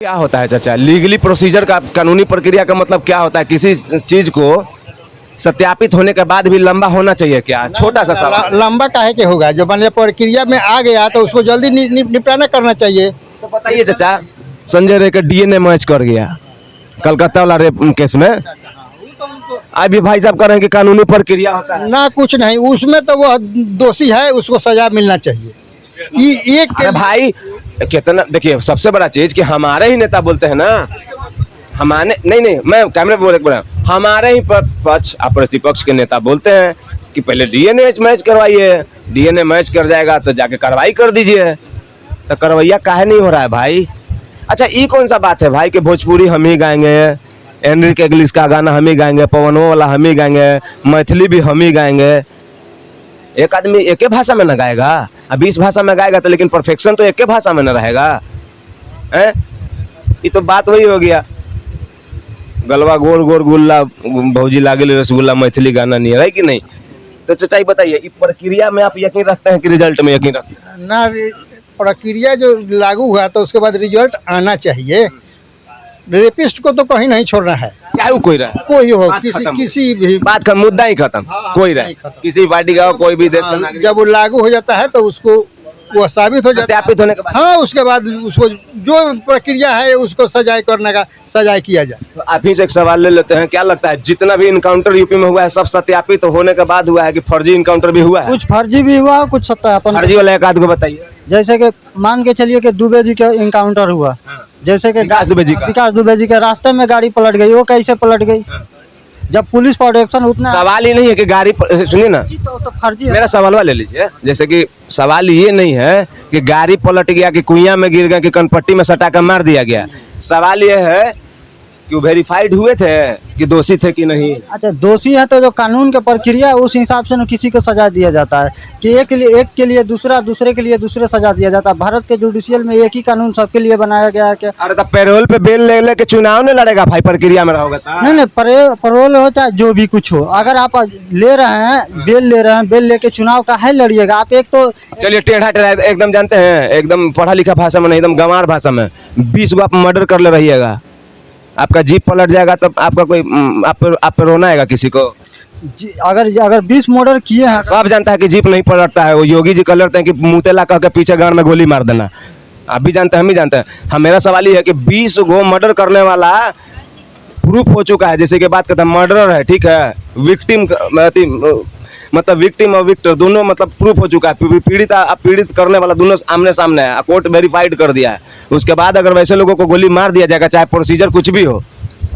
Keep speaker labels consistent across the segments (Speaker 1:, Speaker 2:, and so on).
Speaker 1: क्या होता है चाचा लीगली प्रोसीजर का कानूनी प्रक्रिया का मतलब क्या होता है? किसी चीज को सत्यापित होने के बाद भी लंबा होना चाहिए क्या? छोटा सा सवाल।
Speaker 2: लंबा काहे के होगा? जो मान लिया प्रक्रिया में आ गया तो उसको जल्दी निपटाना करना चाहिए।
Speaker 1: तो बताइए चाचा, संजय रे का डीएनए मैच कर गया कलकत्ता वाला रेप केस में, अभी भाई साहब कह रहे हैं कि कानूनी प्रक्रिया होता है।
Speaker 2: ना कुछ नहीं, उसमें तो वह दोषी है, उसको सजा मिलना चाहिए। ये
Speaker 1: अरे भाई कितना, देखिए सबसे बड़ा चीज कि हमारे ही नेता बोलते हैं ना, हमारे नहीं मैं कैमरे पे बोल रहा हूँ, हमारे ही पक्ष प्रतिपक्ष के नेता बोलते हैं कि पहले डीएनए मैच करवाइए, डीएनए मैच कर जाएगा तो जाके कार्रवाई कर दीजिए। तो करवैया काहे नहीं हो रहा है भाई? अच्छा ये कौन सा बात है भाई कि भोजपुरी हम ही गाएंगे, एनरिक इंग्लिश का गाना हम ही गाएंगे, पवनों वाला हम ही गाएंगे, मैथिली भी हम ही गाएंगे। एक आदमी एक ही भाषा में न गाएगा, अब 20 भाषा में गाएगा तो लेकिन परफेक्शन तो एक ही भाषा में न रहेगा। ये तो बात वही हो गया, गलवा गोल गोल गुल्ला भौजी लागल रसगुल्ला मैथिली गाना नहीं है कि नहीं? तो चाचा बताइए, इस प्रक्रिया में आप यकीन रखते हैं कि रिजल्ट में यकीन रखते हैं?
Speaker 2: ना, प्रक्रिया जो लागू हुआ तो उसके बाद रिजल्ट आना चाहिए। रेपिस्ट को तो कहीं नहीं छोड़ना है,
Speaker 1: चाहे वो कोई रहे,
Speaker 2: कोई हो,
Speaker 1: बात खत्म।
Speaker 2: किसी भी
Speaker 1: बात का मुद्दा ही खत्म।
Speaker 2: हाँ,
Speaker 1: कोई
Speaker 2: नहीं
Speaker 1: रहे,
Speaker 2: खत्म।
Speaker 1: किसी पार्टी का हो, कोई भी देश का नागरिक,
Speaker 2: जब वो लागू हो जाता है तो उसको वो साबित हो जाता है।
Speaker 1: सत्यापित होने के बाद
Speaker 2: हाँ, उसके बाद उसको जो प्रक्रिया है उसको सजाए करने का सजाए किया जाए।
Speaker 1: तो आप ही से एक सवाल ले लेते हैं, क्या लगता है जितना भी इनकाउंटर यूपी में हुआ है सब सत्यापित होने के बाद हुआ है कि फर्जी इनकाउंटर भी हुआ है?
Speaker 3: कुछ फर्जी भी हुआ, कुछ सत्यापन।
Speaker 1: फर्जी वाला एक आध को बताइए।
Speaker 3: जैसे कि मान के चलिए कि दुबे जी का इनकाउंटर हुआ, जैसे कि
Speaker 1: विकास दुबे जी का।
Speaker 3: विकास दुबे जी के रास्ते में गाड़ी पलट गई, वो कैसे पलट गई? जब पुलिस प्रोटेक्शन उतना
Speaker 1: सवाल ही नहीं है कि गाड़ी सुनिए ना,
Speaker 3: तो फर्जी है।
Speaker 1: मेरा सवाल ले लीजिए। जैसे कि सवाल ये नहीं है कि गाड़ी पलट गया, कि कुइयां में गिर गया, कि कनपट्टी में सटा कर मार दिया गया। सवाल ये है कि वो वेरीफाइड हुए थे कि दोषी थे कि नहीं।
Speaker 3: अच्छा, दोषी है तो जो कानून का प्रक्रिया उस हिसाब से न किसी को सजा दिया जाता है कि एक के लिए दूसरा, दूसरे के लिए दूसरे सजा दिया जाता है। भारत के जुडिशियल में एक ही कानून सबके लिए बनाया गया है कि
Speaker 1: अरे तो पैरोल पे बेल ले लेके चुनाव नहीं लड़ेगा भाई, प्रक्रिया में रहोगे तो?
Speaker 3: नहीं, परोल हो चाहे जो भी कुछ हो, अगर आप ले रहे हैं बेल लेके चुनाव का है लड़िएगा आप। एक तो
Speaker 1: चलिए टेढ़ा टेढ़ा एकदम जानते हैं, एकदम पढ़ा लिखा भाषा में नहीं, एकदम गंवार भाषा में 20 गो आप मर्डर कर ले रहिएगा, आपका जीप पलट जाएगा तब आपका कोई आप पे रोना आएगा किसी को?
Speaker 3: अगर 20 मर्डर किए हैं,
Speaker 1: सब जानता है कि जीप नहीं पलटता है। वो योगी जी कह लेते हैं कि मुतेला कह के पीछे गांड में गोली मार देना। आप भी जानते हैं, हम भी जानते हैं। हम मेरा सवाल ये है कि 20 गो मर्डर करने वाला प्रूफ हो चुका है, जैसे कि बात करते हैं मर्डरर है, ठीक है, विक्टिम मतलब विक्टिम और विक्टर दोनों मतलब प्रूफ हो चुका है, पीड़ित करने वाला दोनों आमने सामने है, कोर्ट वेरीफाइड कर दिया है। उसके बाद अगर वैसे लोगों को गोली मार दिया जाएगा, चाहे प्रोसीजर कुछ भी हो,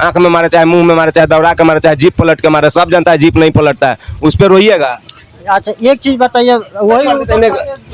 Speaker 1: आंख में मारे, चाहे मुंह में मारे, चाहे दौड़ा के मारे, चाहे जीप पलट के मारे, सब जानता है जीप नहीं पलटता है, उस पर रोइएगा?
Speaker 3: अच्छा एक चीज बताइए, वही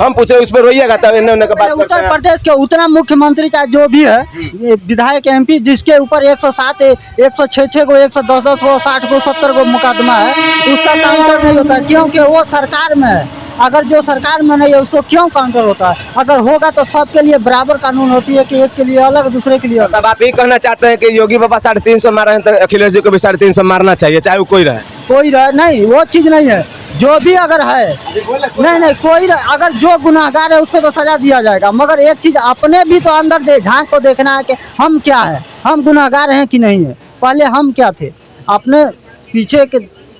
Speaker 1: हम पूछ रहे उस पर रोइएगा तब इन्होंने का बात
Speaker 3: उत्तर प्रदेश के उतना मुख्यमंत्री चाहे जो भी है, ये विधायक MP जिसके ऊपर 107 106 को 110 को 60 को 70 को मुकदमा है, उसका काउंटर नहीं होता क्योंकि वो सरकार में है। अगर जो सरकार में नहीं है उसको क्यों काउंटर होता है? अगर होगा तो सबके लिए बराबर कानून होती है कि एक के लिए अलग, दूसरे के लिए अलग।
Speaker 1: तब आप ये कहना चाहते हैं कि योगी बाबा 350 मारे हैं तो अखिलेश जी को भी 350 मारना चाहिए, चाहे वो कोई रहे?
Speaker 3: नहीं, वो चीज नहीं है। जो भी अगर है, नहीं कोई अगर जो गुनाहगार है उसको तो सजा दिया जाएगा, मगर एक चीज अपने भी तो अंदर झांक को देखना है कि हम क्या है, हम गुनाहगार हैं कि नहीं है, पहले हम क्या थे। अपने पीछे के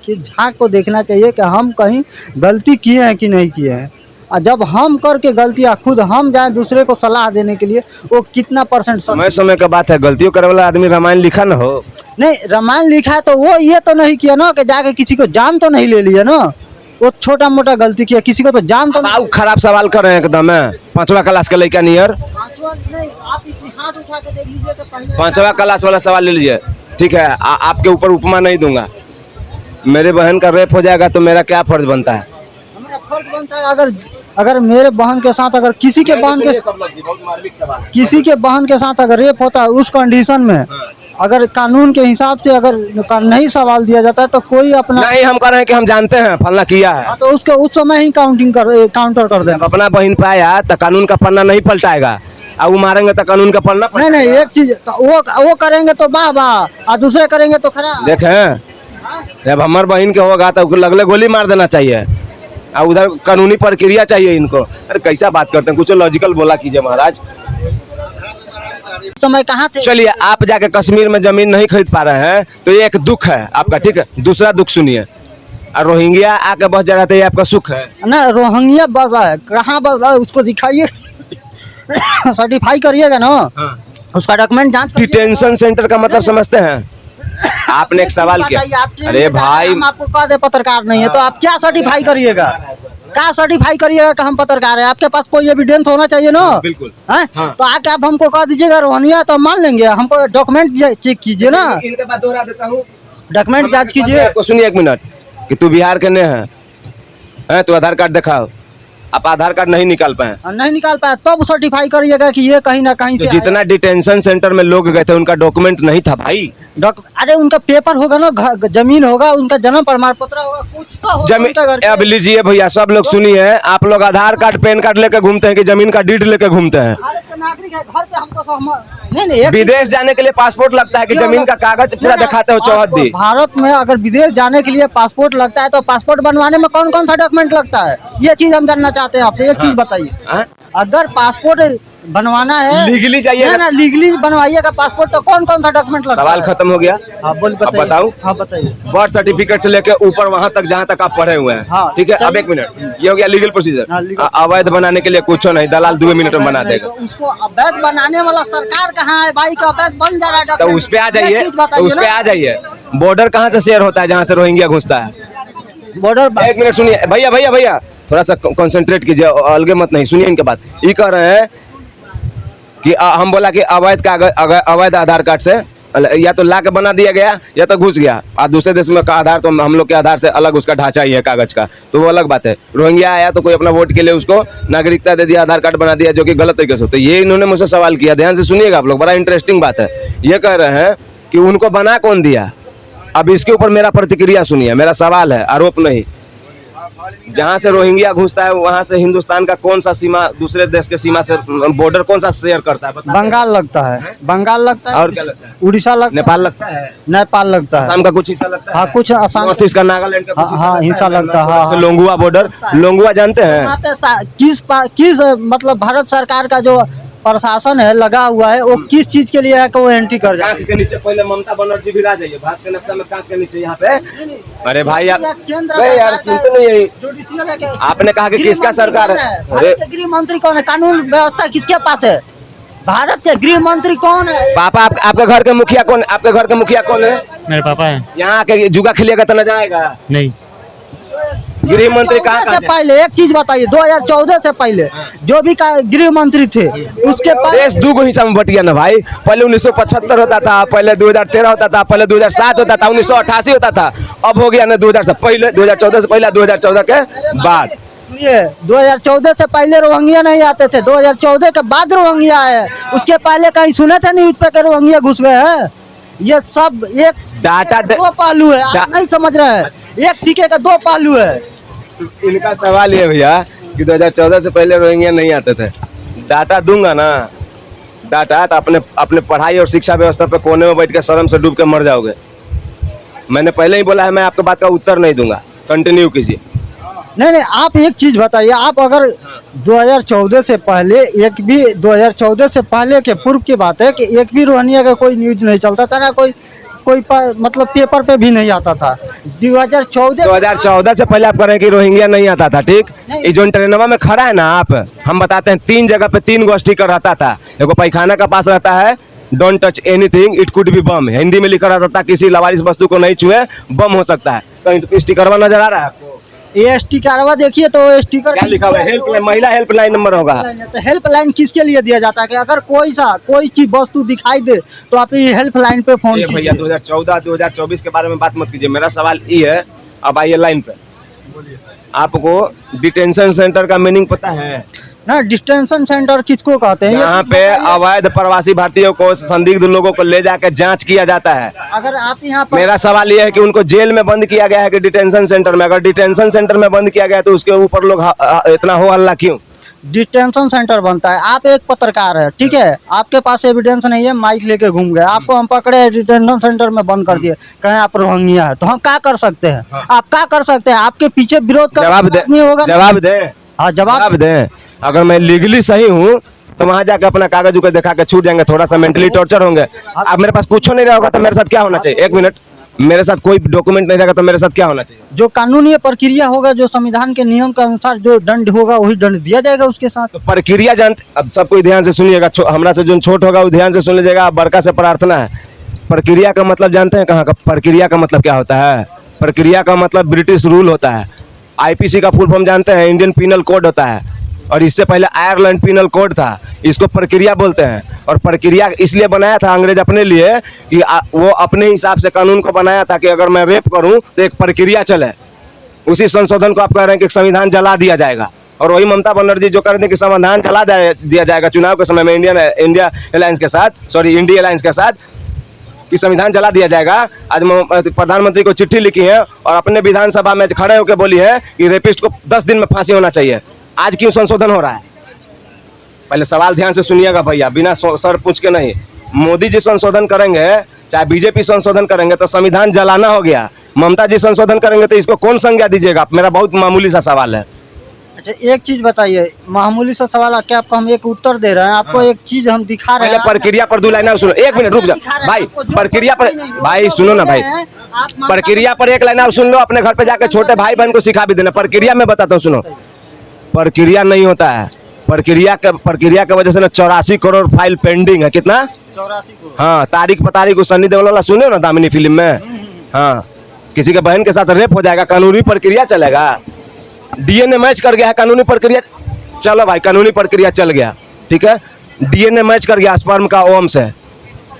Speaker 3: झांक को देखना चाहिए कि हम कहीं गलती किए हैं कि नहीं किए हैं। और जब हम करके गलतियाँ खुद हम जाए दूसरे को सलाह देने के लिए, वो कितना %
Speaker 1: समय का बात है। गलतियों करने वाला आदमी रामायण लिखा न हो?
Speaker 3: नहीं, रामायण लिखा है तो वो ये तो नहीं किया ना कि जाके किसी को जान तो नहीं ले लिया ना, वो छोटा मोटा गलती किया, किसी को तो जान तो
Speaker 1: नहीं। खराब सवाल कर रहे हैं एकदम है, 5वां क्लास का लड़का नियर।
Speaker 3: आप इतिहास उठा के देख लीजिए तो
Speaker 1: 5वां क्लास वाला सवाल ले लीजिए, ठीक है। आपके ऊपर उपमा नहीं दूंगा। मेरे बहन का रेप हो जाएगा तो मेरा क्या फर्ज बनता है?
Speaker 3: हमारा फर्ज बनता है, अगर मेरे बहन के साथ, अगर किसी के बहन के साथ अगर रेप होता है उस कंडीशन में, अगर कानून के हिसाब से अगर नहीं सवाल दिया जाता है तो कोई अपना
Speaker 1: नहीं, हम कह रहे हैं कि हम जानते हैं फलना किया है,
Speaker 3: तो उसको उस समय ही काउंटर कर दें।
Speaker 1: अपना बहन पे आया तो कानून का पन्ना नहीं पलटाएगा, और वो मारेंगे तो कानून का पन्ना
Speaker 3: नहीं, एक चीज तो वो करेंगे तो वाह, और दूसरे करेंगे तो खराब।
Speaker 1: देखें, जब हमारे बहन के होगा तो लगले गोली मार देना चाहिए, और उधर कानूनी प्रक्रिया चाहिए इनको। अरे कैसा बात करते हैं, कुछ लॉजिकल बोला कीजिए महाराज।
Speaker 3: उस समय कहाँ थे?
Speaker 1: चलिए, आप जाके कश्मीर में जमीन नहीं खरीद पा रहे हैं तो ये एक दुख है आपका, ठीक है। दूसरा दुख सुनिए, और रोहिंग्या आके बस जा रहा था, ये आपका सुख है।
Speaker 3: ना रोहिंग्या बसा है, कहाँ बसा है उसको दिखाइए, सर्टिफाई करिएगा ना, उसका डॉक्यूमेंट जांच करिएगा।
Speaker 1: डिटेंशन सेंटर का मतलब समझते हैं? आपने एक सवाल किया,
Speaker 3: बताइए, आप ट्रेन
Speaker 1: अरे
Speaker 3: में जा रहे हैं,
Speaker 1: भाई,
Speaker 3: हम आपको कह दे पत्रकार नहीं है तो आप क्या सर्टिफाई करिएगा? क्या सर्टिफाई करिएगा कि हम पत्रकार हैं? आपके पास कोई एविडेंस होना चाहिए ना।
Speaker 1: बिल्कुल।
Speaker 3: हैं?
Speaker 1: हाँ।
Speaker 3: तो आके आप हमको कह दीजिएगा रोहनिया तो मान लेंगे, हमको डॉक्यूमेंट चेक कीजिए ना,
Speaker 1: इनके बात दोहरा देता हूँ,
Speaker 3: डॉक्यूमेंट जांच कीजिए।
Speaker 1: आपको सुनिए एक मिनट, कि तू बिहार के ने है, तू आधार कार्ड दिखाओ। आप आधार कार्ड नहीं निकाल पाए,
Speaker 3: नहीं निकाल पाया तब सर्टिफाई करिएगा कि ये कहीं ना कहीं
Speaker 1: तो
Speaker 3: से
Speaker 1: जितना डिटेंशन सेंटर में लोग गए थे उनका डॉक्यूमेंट नहीं था भाई।
Speaker 3: अरे उनका पेपर होगा ना, जमीन होगा, उनका जन्म प्रमाण पत्र होगा, कुछ तो होगा
Speaker 1: जमीन,
Speaker 3: उनका घर पे।
Speaker 1: अब लीजिए भैया, सब लोग सुनिए, आप लोग आधार कार्ड पैन कार्ड लेके घूमते हैं कि जमीन का डीड लेके घूमते हैं?
Speaker 3: अरे तो नागरिक है, घर पे हमको नहीं एक
Speaker 1: विदेश जाने के लिए पासपोर्ट लगता है कि जमीन का कागज पूरा दिखाते हो चौहद्दी?
Speaker 3: भारत में अगर विदेश जाने के लिए पासपोर्ट लगता है तो पासपोर्ट बनवाने में कौन कौन सा डॉक्यूमेंट लगता है, ये चीज हम जानना चाहते हैं आपसे। एक चीज बताइए,
Speaker 1: हाँ?
Speaker 3: अगर पासपोर्ट बनवाना है
Speaker 1: लीगली चाहिए
Speaker 3: ना, लीगली बनवाइएगा पासपोर्ट, तो कौन कौन सा डॉक्यूमेंट लगता है?
Speaker 1: सवाल खत्म हो गया।
Speaker 3: हाँ बोल,
Speaker 1: अब बताऊं?
Speaker 3: हाँ बताइए।
Speaker 1: बर्थ सर्टिफिकेट से लेके ऊपर वहां तक जहां तक आप पढ़े हुए हैं,
Speaker 3: हाँ,
Speaker 1: ठीक है। अब
Speaker 3: चलिए।
Speaker 1: एक मिनट, ये हो गया लीगल
Speaker 3: हाँ,
Speaker 1: प्रोसीजर।
Speaker 3: legal-
Speaker 1: अवैध बनाने के लिए कुछ नहीं, दलाल 2 मिनट में बना देगा।
Speaker 3: तो उसको अवैध बनाने वाला सरकार कहाँ है भाई? का अवैध बन जा रहा है
Speaker 1: तो
Speaker 3: document।
Speaker 1: उस पे आ
Speaker 3: ये
Speaker 1: जाइए,
Speaker 3: चीज
Speaker 1: तो
Speaker 3: बताइए
Speaker 1: उस पे
Speaker 3: ना।
Speaker 1: आ जाइए। बॉर्डर कहाँ से शेयर होता है जहाँ से रोहिंग्या घुसता है?
Speaker 3: बॉर्डर
Speaker 1: एक मिनट सुनिए भैया, भैया भैया थोड़ा सा कंसंट्रेट कीजिए, अलगे मत नहीं, सुनिए इनके बात। ये कह रहे हैं कि हम बोला कि अवैध कागज, अवैध आधार कार्ड से या तो ला के बना दिया गया या तो घुस गया, और दूसरे देश में का आधार तो हम लोग के आधार से अलग उसका ढांचा ही है कागज का, तो वो अलग बात है। रोहिंग्या आया तो कोई अपना वोट के लिए उसको नागरिकता दे दिया, आधार कार्ड बना दिया, जो कि गलत तरीके से होता है। ये इन्होंने मुझसे सवाल किया, ध्यान से सुनिएगा आप लोग, बड़ा इंटरेस्टिंग बात है। ये कह रहे हैं कि उनको बना कौन दिया। अब इसके ऊपर मेरा प्रतिक्रिया सुनिए, मेरा सवाल है, आरोप नहीं। जहाँ से रोहिंग्या घुसता है वहाँ से हिंदुस्तान का कौन सा सीमा दूसरे देश के सीमा से बॉर्डर कौन सा शेयर करता है? बता।
Speaker 3: बंगाल लगता है, बंगाल लगता है,
Speaker 1: और क्या लगता है?
Speaker 3: उड़ीसा लगता है,
Speaker 1: नेपाल लगता है,
Speaker 3: नेपाल लगता है,
Speaker 1: असम का कुछ हिस्सा लगता है,
Speaker 3: हाँ कुछ असम,
Speaker 1: नॉर्थ ईस्ट का नागालैंड का कुछ
Speaker 3: हाँ, हाँ, हिस्सा लगता है,
Speaker 1: जैसे
Speaker 3: हाँ।
Speaker 1: लोंगुआ बॉर्डर, लोंगुआ जानते हैं?
Speaker 3: वहाँ पे किस मतलब भारत सरकार का जो प्रशासन है लगा हुआ है, वो किस चीज के लिए है कि वो एंट्री कर जाए?
Speaker 1: कांख के नीचे पहले ममता बनर्जी भी आ जाइए, भारत के नक्शा में कांख के नीचे यहाँ पे। अरे भाई आप
Speaker 3: केंद्र
Speaker 1: अरे यार
Speaker 3: सरकार
Speaker 1: सुनते नहीं है।
Speaker 3: जुडिशियल है कि-
Speaker 1: आपने कहा कि
Speaker 3: गृह
Speaker 1: किसका
Speaker 3: मंत्री
Speaker 1: सरकार
Speaker 3: कौन
Speaker 1: है?
Speaker 3: भारत
Speaker 1: अरे
Speaker 3: के गृह मंत्री कौन है? कानून व्यवस्था किसके पास है? भारत के गृह मंत्री कौन है?
Speaker 1: पापा आपके घर के मुखिया कौन? आपके घर के मुखिया कौन है?
Speaker 4: मेरे पापा हैं।
Speaker 1: यहाँ आके जुआ खेलिएगा तो नजर आएगा।
Speaker 4: नहीं,
Speaker 1: गृह मंत्री कहाँ
Speaker 3: 2014
Speaker 1: कहाँ
Speaker 3: से पहले एक चीज बताइए, 2014 से पहले जो भी गृह मंत्री थे उसके पास
Speaker 1: देश दो गो हिस्सा में बट गया ना भाई। पहले 1975 होता था, पहले 2013 होता था, पहले 2007 होता था, 1988 होता था, अब हो गया ना 2000 से पहले, 2014 से पहले, 2014 के बाद।
Speaker 3: सुनिए, 2014 से पहले रोहिंग्या नहीं आते थे, 2014 के बाद रोहिंग्या आए। उसके पहले कहीं सुने थे न्यूज पे कि रोहिंग्या घुस गए हैं? ये सब एक
Speaker 1: डाटा
Speaker 3: दो पहलू है, आप नहीं समझ रहे हैं। एक सिक्के का दो पहलू है।
Speaker 1: इनका सवाल ये भैया कि 2014 से पहले रोहिंग्या नहीं आते थे। डाटा दूंगा ना, डाटा तो अपने पढ़ाई और शिक्षा व्यवस्था पे कोने में बैठ के शर्म से डूब के मर जाओगे। मैंने पहले ही बोला है, मैं आपके बात का उत्तर नहीं दूंगा, कंटिन्यू कीजिए।
Speaker 3: नहीं, आप एक चीज बताइए, आप अगर 2014 से पहले 2014 से पहले के पूर्व की बात है कि एक भी रोहिंग्या का कोई न्यूज नहीं चलता था ना, कोई मतलब पेपर पे भी नहीं आता था।
Speaker 1: 2014 से पहले आप कह रहे हैं कि रोहिंग्या नहीं आता था, ठीक। ये जो ट्रेनवा में खड़ा है ना आप, हम बताते हैं 3 जगह पे 3 गो स्टिकर रहता था। एगो पैखाना का पास रहता है, don't touch anything it could be bomb, Hindi में लिखा रहता था किसी लावारिस वस्तु को नहीं छुए, बम हो सकता है। कहीं स्टिकरवा नजर आ रहा है आपको?
Speaker 3: ये स्टिकरवा देखिए तो स्टिकर
Speaker 1: क्या लिखा हुआ है? हेल्पलाइन, महिला हेल्पलाइन नंबर होगा।
Speaker 3: तो हेल्पलाइन किसके लिए दिया जाता है कि अगर कोई चीज वस्तु दिखाई दे तो आप ये हेल्पलाइन पे फोन
Speaker 1: ये भैया 2014 2024 के बारे में बात मत कीजिए। मेरा सवाल ये है, अब आइए लाइन पे। आपको डिटेंशन सेंटर का मीनिंग पता है?
Speaker 3: ना, डिटेंशन सेंटर किसको कहते हैं?
Speaker 1: यहाँ पे अवैध प्रवासी भारतीयों को, संदिग्ध लोगों को ले जाकर जांच किया जाता है।
Speaker 3: अगर आप यहाँ पर
Speaker 1: मेरा सवाल यह है कि उनको जेल में बंद किया गया है कि डिटेंशन सेंटर में? अगर डिटेंशन सेंटर में बंद किया गया है तो उसके ऊपर लोग इतना हो हल्ला क्यों?
Speaker 3: डिटेंशन सेंटर बनता है। आप एक पत्रकार है, ठीक है, आपके पास एविडेंस नहीं है, माइक लेके घूम गए, आपको हम पकड़े डिटेंशन सेंटर में बंद कर दिए, कहें आप रोहिंग्या है, तो हम क्या कर सकते हैं? आप क्या कर सकते हैं? आपके पीछे विरोध का
Speaker 1: जवाब दे,
Speaker 3: आदमी होगा।
Speaker 1: जवाब दे,
Speaker 3: हाँ, जवाब
Speaker 1: जवाब दे। अगर मैं लीगली सही हूँ तो वहां जाके अपना कागज उगज दिखा के छूट जाएंगे, थोड़ा सा मेंटली टॉर्चर होंगे। अब मेरे पास कुछ नहीं रहेगा तो मेरे साथ क्या होना चाहिए? एक मिनट, मेरे साथ कोई डॉक्यूमेंट नहीं रहेगा तो मेरे साथ क्या होना चाहिए?
Speaker 3: जो कानूनी प्रक्रिया होगा, जो संविधान के नियम के अनुसार जो दंड होगा वही दंड दिया जाएगा उसके साथ।
Speaker 1: तो प्रक्रिया जानते, अब सब कोई ध्यान से सुनिएगा, हमरा से जो छोट होगा वो ध्यान से सुन लीजिएगा। बड़का से प्रार्थना है, प्रक्रिया का मतलब जानते हैं कहाँ का? प्रक्रिया का मतलब क्या होता है? प्रक्रिया का मतलब ब्रिटिश रूल होता है। आईपीसी का फुल फॉर्म जानते हैं? इंडियन पीनल कोड होता है, और इससे पहले आयरलैंड पीनल कोड था, इसको प्रक्रिया बोलते हैं। और प्रक्रिया इसलिए बनाया था अंग्रेज अपने लिए कि वो अपने हिसाब से कानून को बनाया था कि अगर मैं रेप करूं तो एक प्रक्रिया चले। उसी संशोधन को आप कह रहे हैं कि संविधान जला दिया जाएगा, और वही ममता बनर्जी जो कह रहे थे कि संविधान जला दिया जाएगा चुनाव के समय में इंडिया अलायंस के साथ, इंडिया अलायंस के साथ, कि संविधान जला दिया जाएगा। आज प्रधानमंत्री को चिट्ठी लिखी है और अपने विधानसभा में खड़े होकर बोली है कि रेपिस्ट को 10 दिन में फांसी होना चाहिए। आज क्यों संशोधन हो रहा है? पहले सवाल ध्यान से सुनिएगा भैया, बिना सर पूछ के नहीं। मोदी जी संशोधन करेंगे, चाहे बीजेपी संशोधन करेंगे तो संविधान जलाना हो गया। ममता जी संशोधन करेंगे तो इसको कौन संज्ञा दीजिएगा? मेरा बहुत मामूली सा सवाल है।
Speaker 3: अच्छा, एक चीज बताइए, मामूली सा सवाल है, क्या आपको हम एक उत्तर दे रहे हैं? आपको एक चीज हम दिखा रहे
Speaker 1: पहले
Speaker 3: हैं।
Speaker 1: प्रक्रिया पर 2 लाइन सुनो, 1 मिनट रुक जा भाई। प्रक्रिया पर भाई सुनो ना भाई, प्रक्रिया पर 1 लाइन और सुन लो, अपने घर पे जाके छोटे भाई बहन को सिखा भी देना। प्रक्रिया में बताता हूँ, सुनो। प्रक्रिया नहीं होता है, प्रक्रिया के वजह से ना 84 करोड़ फाइल पेंडिंग है। कितना?
Speaker 3: 84 को।
Speaker 1: हाँ, तारीख पर तारीख सन्नी देओल वाला सुने ना दामिनी फिल्म में। हाँ, किसी के बहन के साथ रेप हो जाएगा, कानूनी प्रक्रिया चलेगा। डीएनए मैच कर गया है, कानूनी प्रक्रिया, चलो भाई कानूनी प्रक्रिया चल गया, ठीक है। डीएनए मैच कर गया स्पर्म का ओम से,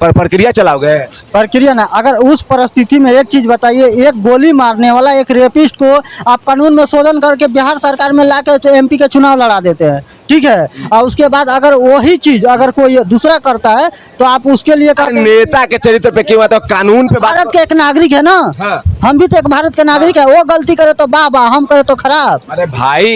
Speaker 1: पर प्रक्रिया चलाओगे?
Speaker 3: प्रक्रिया ना, अगर उस परिस्थिति में एक चीज बताइए, एक गोली मारने वाला एक रेपिस्ट को आप कानून में शोधन करके बिहार सरकार में लाकर तो एमपी के चुनाव लड़ा देते हैं, ठीक है। और उसके बाद अगर वही चीज अगर कोई दूसरा करता है तो आप उसके लिए
Speaker 1: नेता के चरित्र पे क्यों आता? कानून पे बात।
Speaker 3: भारत के एक नागरिक है ना।
Speaker 1: हाँ।
Speaker 3: हम भी तो एक भारत के नागरिक है। वो गलती करे तो वाह वाह, हम करे तो खराब।
Speaker 1: अरे भाई